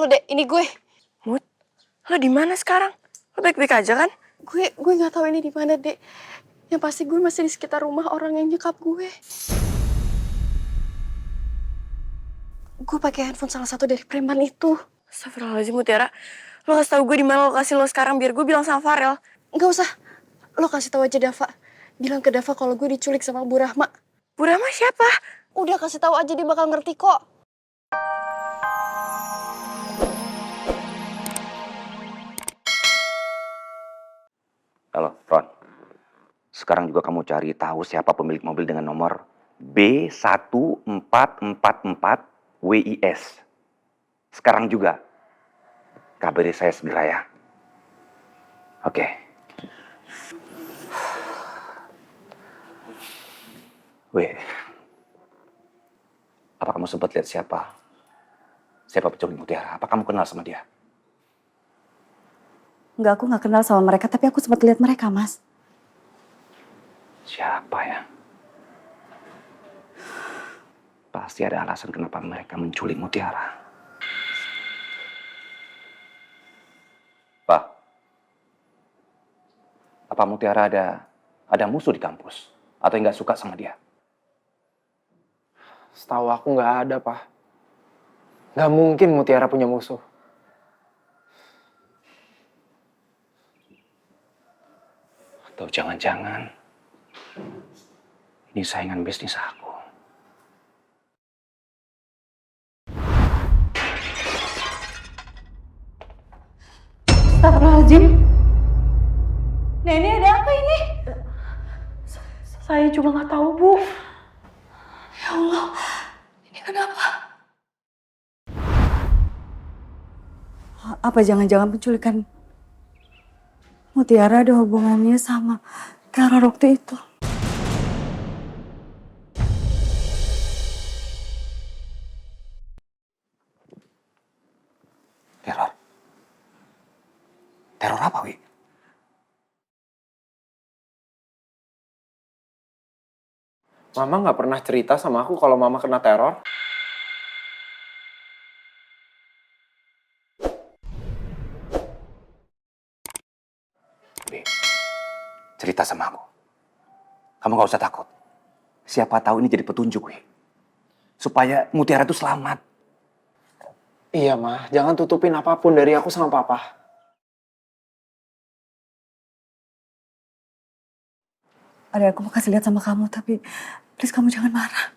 dulu, Dek. Ini gue. Mut, lo di mana sekarang? Lo baik-baik aja kan? Gue nggak tahu ini di mana, Dek. Yang pasti gue masih di sekitar rumah orang yang nyekap gue. Gue pakai handphone salah satu dari preman itu. Astagfirullahaladzim, Mutiara. Lo kasih tau gue di mana lokasi lo sekarang biar gue bilang sama Farel. Nggak usah. Lo kasih tahu aja Dava. Bilang ke Dava kalau gue diculik sama Bu Rahma. Bu Rahma siapa? Udah kasih tahu aja, dia bakal ngerti kok. Halo, Ron. Sekarang juga kamu cari tahu siapa pemilik mobil dengan nomor B1444WIS. Sekarang juga. Kabari saya segera ya. Oke. Weh. Apa kamu sempat lihat siapa penculik Mutiara? Apa kamu kenal sama dia? Enggak, aku nggak kenal sama mereka, tapi aku sempat lihat mereka, Mas. Siapa ya? Pasti ada alasan kenapa mereka menculik Mutiara. Pak, apa Mutiara ada musuh di kampus? Atau yang nggak suka sama dia? Setahu aku nggak ada, Pak. Nggak mungkin Mutiara punya musuh. Atau jangan-jangan ini saingan bisnis aku. Astagfirullahaladzim. Nenek, ada apa ini? Saya juga nggak tahu, Bu. Ya Allah, ini kenapa? Apa jangan-jangan penculikan Mutiara ada hubungannya sama teror waktu itu? Teror? Teror apa, Wi? Mama nggak pernah cerita sama aku kalau Mama kena teror. Wi, cerita sama aku. Kamu gak usah takut. Siapa tahu ini jadi petunjuk, Wi. Supaya Mutiara itu selamat. Iya, Ma. Jangan tutupin apapun dari aku sama Papa. Ada, aku mau kasih lihat sama kamu, tapi please kamu jangan marah.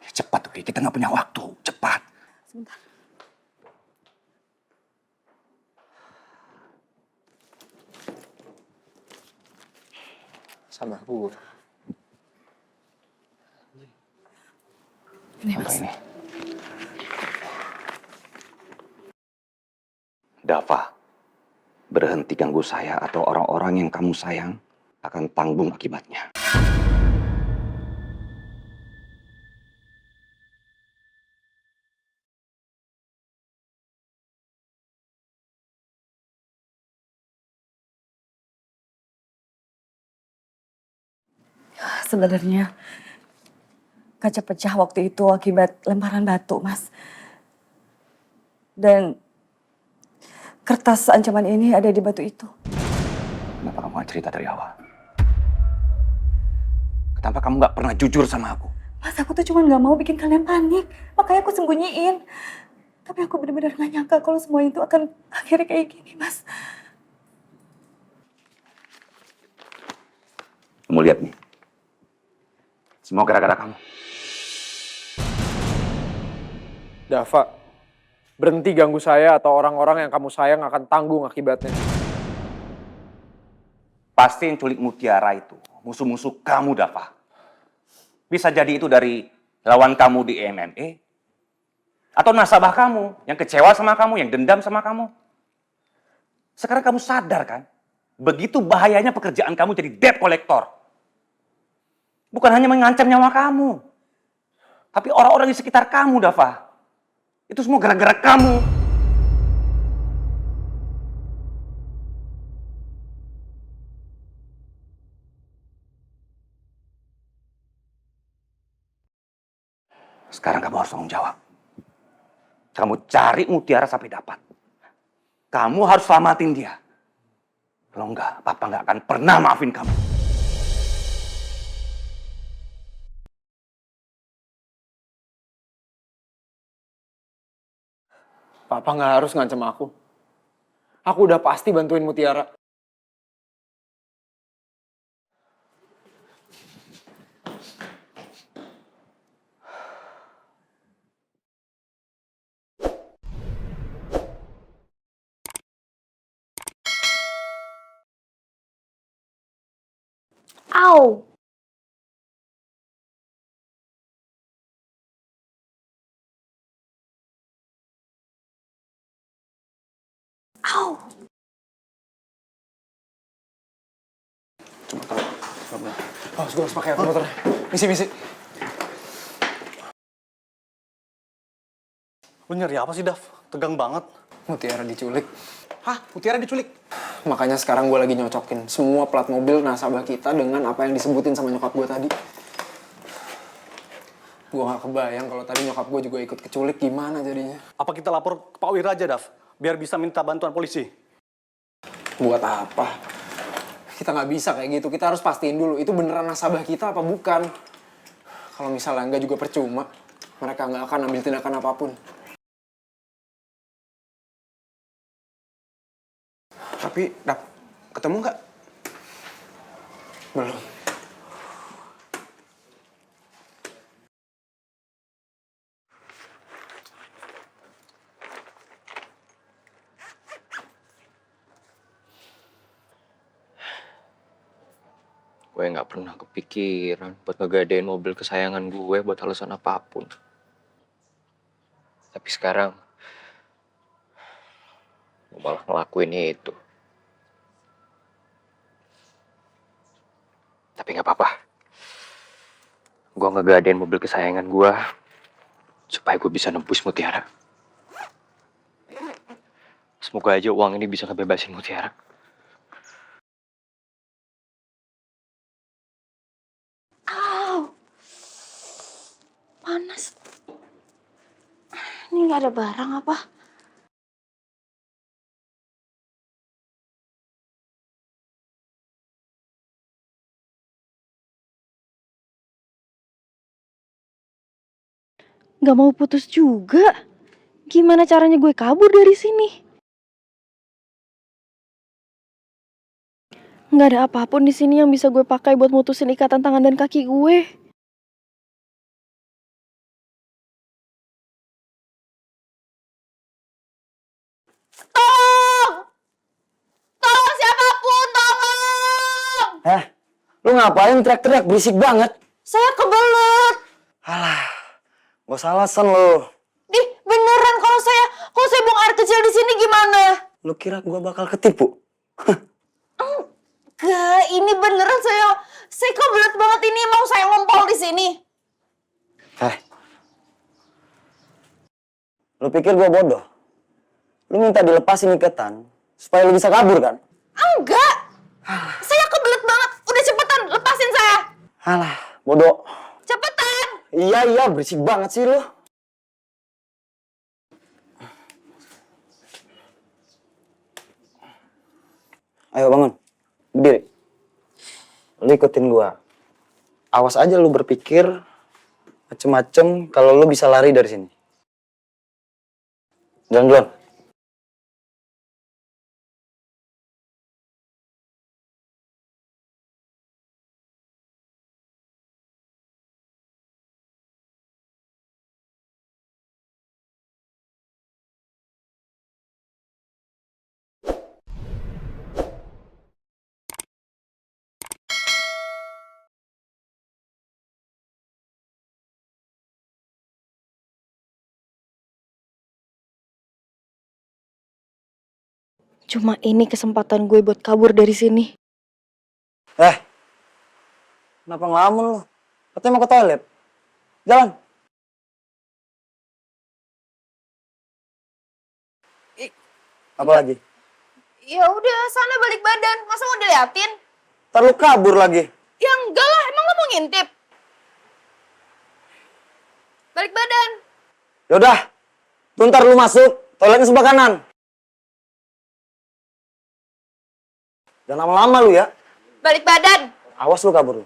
Cepat, Wi. Kita nggak punya waktu. Cepat. Sebentar. Sama aku. Ini, Apa Mas. ini? Dava, berhenti ganggu saya atau orang-orang yang kamu sayang akan tanggung akibatnya. Sebenarnya kaca pecah waktu itu akibat lemparan batu, Mas. Dan kertas ancaman ini ada di batu itu. Kenapa kamu gak cerita dari awal? Kenapa kamu gak pernah jujur sama aku? Mas, aku tuh cuma nggak mau bikin kalian panik. Makanya aku sembunyiin. Tapi aku benar-benar nggak nyangka kalau semua itu akan akhirnya kayak gini, Mas. Kamu lihat nih. Semua gara-gara kamu. Dava, berhenti ganggu saya atau orang-orang yang kamu sayang akan tanggung akibatnya. Pasti yang culik Mutiara itu musuh-musuh kamu, Dava. Bisa jadi itu dari lawan kamu di MMA. Atau nasabah kamu yang kecewa sama kamu, yang dendam sama kamu. Sekarang kamu sadar kan? Begitu bahayanya pekerjaan kamu jadi debt collector. Bukan hanya mengancam nyawa kamu. Tapi orang-orang di sekitar kamu, Dava. Itu semua gara-gara kamu. Sekarang kamu harus tanggung jawab. Kamu cari Mutiara sampai dapat. Kamu harus selamatin dia. Kalau enggak, Papa nggak akan pernah maafin kamu. Papa nggak harus ngancam aku. Aku udah pasti bantuin Mutiara. Au! Au! Oh, gue harus pakai air motornya. Misi. Lu nyari apa sih, Dav? Tegang banget. Mutiara diculik. Hah? Mutiara diculik? Makanya sekarang gue lagi nyocokin semua plat mobil nasabah kita dengan apa yang disebutin sama nyokap gue tadi. Gue gak kebayang kalau tadi nyokap gue juga ikut keculik, gimana jadinya. Apa kita lapor ke Pak Wira aja, Dav? Biar bisa minta bantuan polisi. Buat apa? Kita nggak bisa kayak gitu. Kita harus pastiin dulu itu beneran nasabah kita apa bukan. Kalau misalnya enggak juga percuma. Mereka nggak akan ambil tindakan apapun. Tapi, Dav, ketemu nggak? Belum. Gue nggak pernah kepikiran buat ngegadein mobil kesayangan gue buat alasan apapun. Tapi sekarang, gue malah ngelakuin itu. Tapi nggak apa-apa. Gue ngegadein mobil kesayangan gue supaya gue bisa nebus Mutiara. Semoga aja uang ini bisa ngebebasin Mutiara. Panas. Ini nggak ada barang apa? Gak mau putus juga. Gimana caranya gue kabur dari sini? Nggak ada apapun di sini yang bisa gue pakai buat mutusin ikatan tangan dan kaki gue. Tolong siapapun, tolong! Lu ngapain teriak-teriak berisik banget? Saya kebelet. Alah, gak usah alasan lo. Beneran kalau saya buang air kecil di sini gimana? Lu kira gua bakal ketipu? Enggak, ini beneran saya kebelet banget ini mau saya ngompol di sini. Lu pikir gua bodoh? Lu minta dilepasin ikatan supaya lu bisa kabur kan? Enggak. Saya kebelet banget. Udah cepetan lepasin saya. Alah, bodoh. Cepetan. Iya, berisik banget sih lu. Ayo bangun, berdiri. Lu ikutin gua. Awas aja lu berpikir macem-macem kalau lu bisa lari dari sini. Jalan duluan. Cuma ini kesempatan gue buat kabur dari sini. Kenapa ngelamun lu? Katanya mau ke toilet. Jalan. Apa lagi? Ya udah, sana balik badan. Masa mau diliatin? Ntar lu kabur lagi. Ya enggak lah, emang lo mau ngintip? Balik badan. Yaudah, Tuh ntar lu masuk, toiletnya sebelah kanan. Jangan lama-lama lu ya. Balik badan. Awas lu kabur lu.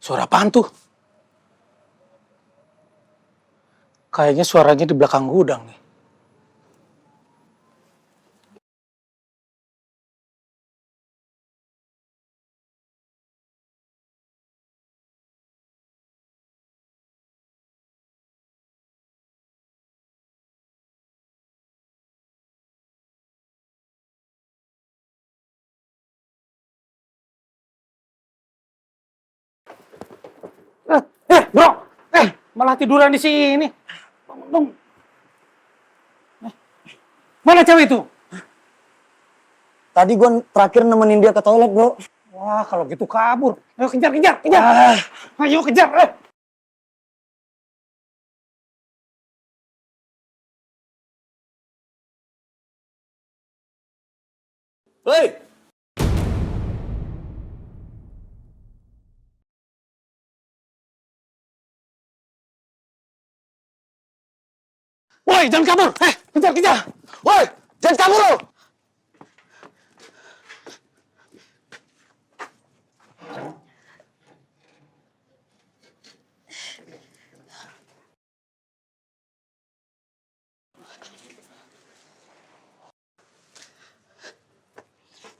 Suara apaan tuh? Kayaknya suaranya di belakang gudang nih. Bro! Malah tiduran di sini. Bangun dong. Mana cewek itu? Tadi gua terakhir nemenin dia ke toilet, bro. Wah, kalau gitu kabur. Ayo kejar, kejar, kejar. Ayo kejar. Hei! Woi, jangan kabur. Kejar, kejar. Woi, jangan kabur lu!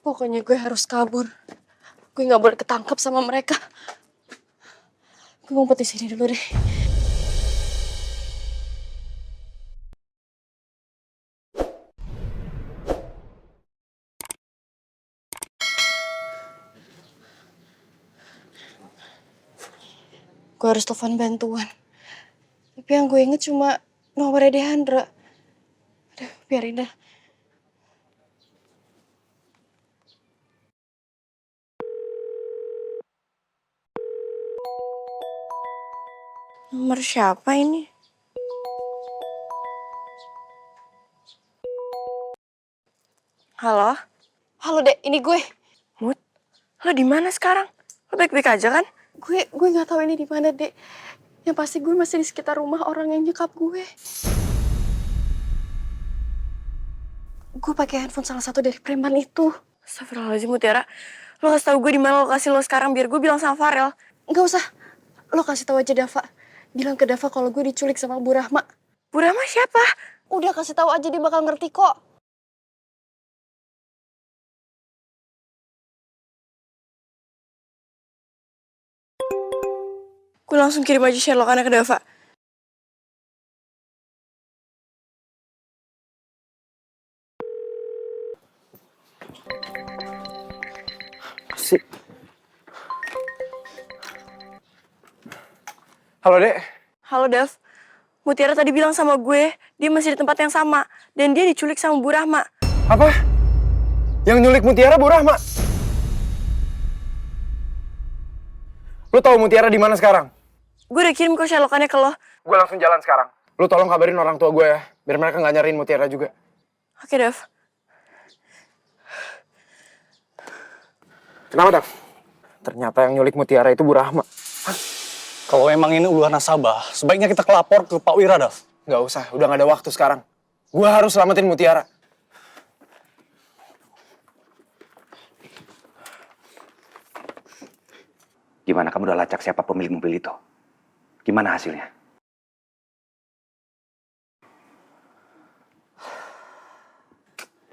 Pokoknya gue harus kabur. Gue nggak boleh ketangkap sama mereka. Gue ngumpet di sini dulu deh. Gue harus telepon bantuan. Tapi yang gue inget cuma nomornya Deandra. Aduh, biarin dah. Nomor siapa ini? Halo? Halo, Dek. Ini gue. Mut? Lo di mana sekarang? Lo baik-baik aja kan? Gue nggak tahu ini di mana, Dek. Yang pasti gue masih di sekitar rumah orang yang nyekap gue. Gue pakai handphone salah satu dari preman itu. Astagfirullahaladzim, Mutiara. Lo kasih tau gue di mana lokasi lo sekarang biar gue bilang sama Farel. Nggak usah. Lo kasih tahu aja Dava. Bilang ke Dava kalau gue diculik sama Bu Rahma. Bu Rama siapa? Udah kasih tahu aja, dia bakal ngerti kok. Gue langsung kirim aja share lokannya ke Dava. Si. Halo, Dek. Halo, Dav. Mutiara tadi bilang sama gue, dia masih di tempat yang sama. Dan dia diculik sama Bu Rahma. Apa? Yang nyulik Mutiara Bu Rahma? Lu tahu Mutiara di mana sekarang? Gue udah kirim kok share lokannya ke lo. Gue langsung jalan sekarang. Lu tolong kabarin orang tua gue ya, biar mereka nggak nyariin Mutiara juga. Oke, Dav. Kenapa, Dav? Ternyata yang nyulik Mutiara itu Bu Rahma. Kalau emang ini uluhan nasabah, sebaiknya kita kelapor ke Pak Wira, Dav. Nggak usah, udah nggak ada waktu sekarang. Gue harus selamatin Mutiara. Gimana, kamu udah lacak siapa pemilik mobil itu? Gimana hasilnya?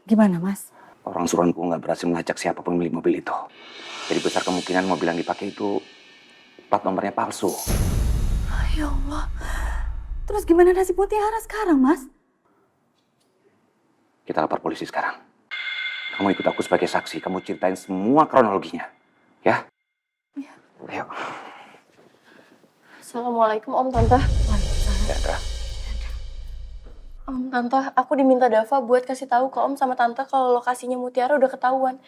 Gimana, Mas? Orang suruhanku nggak berhasil melacak siapa pemilik mobil itu. Jadi besar kemungkinan mobil yang dipakai itu plat nomornya palsu. Ya Allah. Terus gimana nasib Mutiara sekarang, Mas? Kita lapor polisi sekarang. Kamu ikut aku sebagai saksi, kamu ceritain semua kronologinya. Ya? Ayo. Assalamualaikum Om Tante. Chandra. Om Tante, aku diminta Dava buat kasih tahu ke Om sama Tante kalau lokasinya Mutiara udah ketahuan.